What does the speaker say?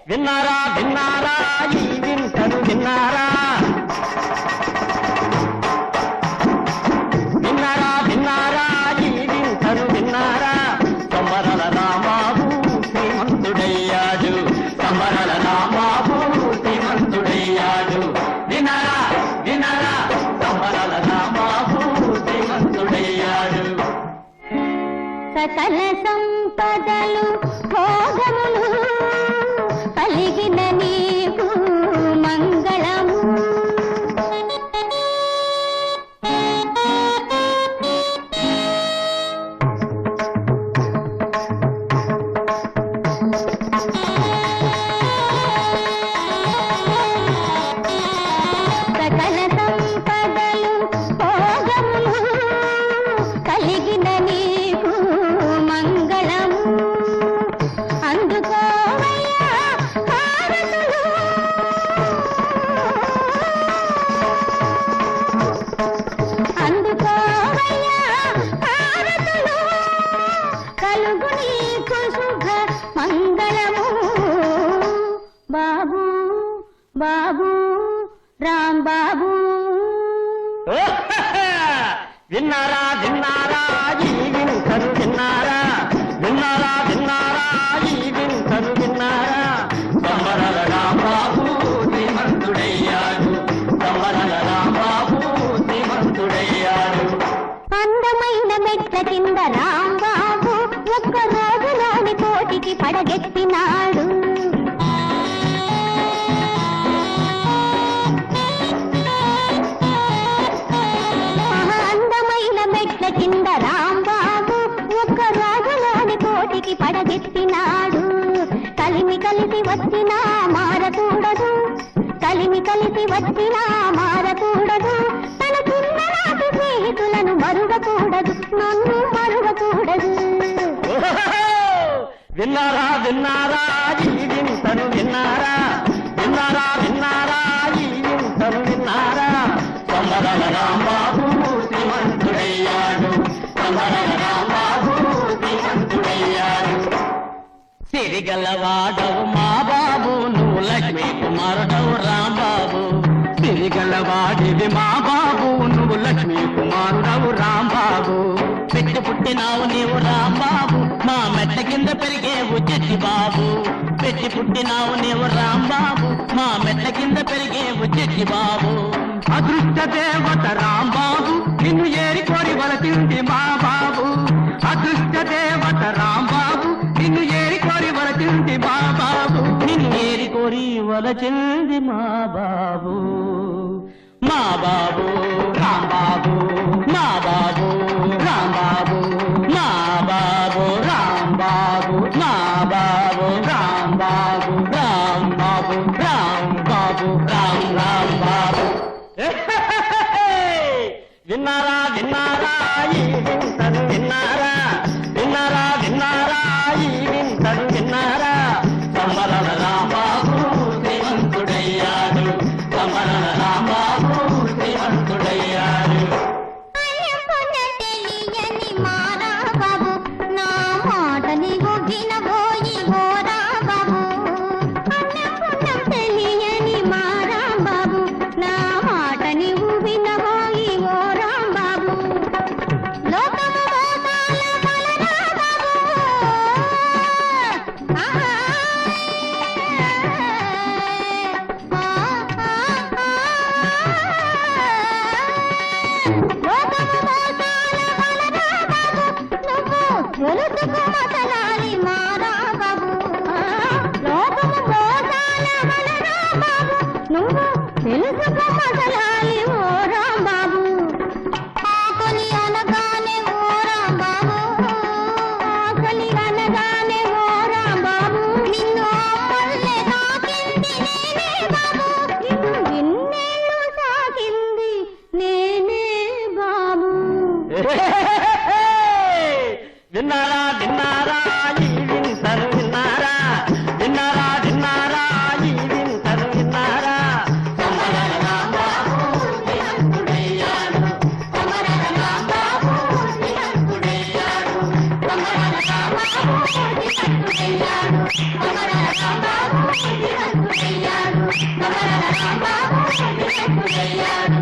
విన్నారా విన్నారా ఈ వింతను విన్నారా విన్నారా విన్నారా ఈ వింతను విన్నారా సంబరల రాంబాబు శ్రీమంతుడయ్యాడు సంబరల రాంబాబు శ్రీమంతుడయ్యాడు విన్నారా విన్నారా సంబరల రాంబాబు శ్రీమంతుడయ్యాడు సకల సంపదలు భోగములు కలిగిన నీకు మంగళము సకల సంపదలు భోగములు కలిగిన నీకు మంగళము అందుకోవయ్యా హారతులు అందుకోవయ్యా హారతులు కలుగు నీకు శుభ మంగళము బాబు బాబు రాంబాబు విన్నారా విన్నారా ఈ వింతను విన్నారా విన్నారా విన్నారా ఈ వింతను విన్నారా సంబరల రాంబాబు శ్రీమంతుడయ్యాడు సంబరల రాంబాబు శ్రీమంతుడయ్యాడు అందమైన మెట్ల కింద రాంబాబు ఒక్క రోజులోని కోటికి పడగెత్తినాడు అందమైన మెట్ల కింద రాంబాబు ఒక్క రోజులోని కోటికి పడగెత్తినాడు కలిమి కలిసి వచ్చినా మారకూడదు కలిమి కలిసి వచ్చినా మారకూడదు తన చిన్ననాటి స్నేహితులను మరువకూడదు నన్ను మరువకూడదు విన్నారా విన్నారా ఈ వింతను విన్నారా విన్నారా విన్నారా ఈ వింతను విన్నారా సంబరల రాంబాబు శ్రీమంతుడయ్యాడు సంబరల రాంబాబు శ్రీమంతుడయ్యాడు సిరిగలవాడవు మా బాబు నువ్వు లక్ష్మీ కుమారుడవు రాంబాబు సిరిగలవాడివి మా బాబు నువ్వు లక్ష్మీ కుమారుడవు రాంబాబు పెట్టి పుట్టినావు నీవు రాంబాబు మా మెట్ల కింద పెరిగేవు చెట్టి బాబు పెట్టి పుట్టినావు నీవు రాంబాబు మా మెట్ల కింద పెరిగేవు చెట్టి బాబు అదృష్ట దేవత రాంబాబు నిన్ను ఏరి కోరి వలసింది మా బాబు అదృష్ట దేవత రాంబాబు నిన్ను ఏరి కోరి వలసింది మా బాబు నిన్ను ఏరి కోరి వలచింది మా బాబు మా బాబు రాంబాబు మా బాబు రాంబాబు మా బాబు రాంబాబు మా బాబు రాంబాబు రాంబాబు రాంబాబు రాంబాబు విన్నారా విన్నారా ఈ వింతను విన్నారా విన్నారా విన్నారా ఈ వింతను విన్నారా సంబరల రాంబాబు శ్రీమంతుడయ్యాడు సంబరల రాంబాబు శ్రీమంతుడయ్యాడు తెలియని మారా బాబు నా మాట నీవు వినబోయి ఓరా బాబు అన్నపుణ్యం తెలియని మారా బాబు నా మాట నీవు వినబోయి ఓరా బాబు లోకము మోసాల కమరల రాంబాబు బుద్ధిమంతుడయ్యాడు కమరల రాంబాబు బుద్ధిమంతుడయ్యాడు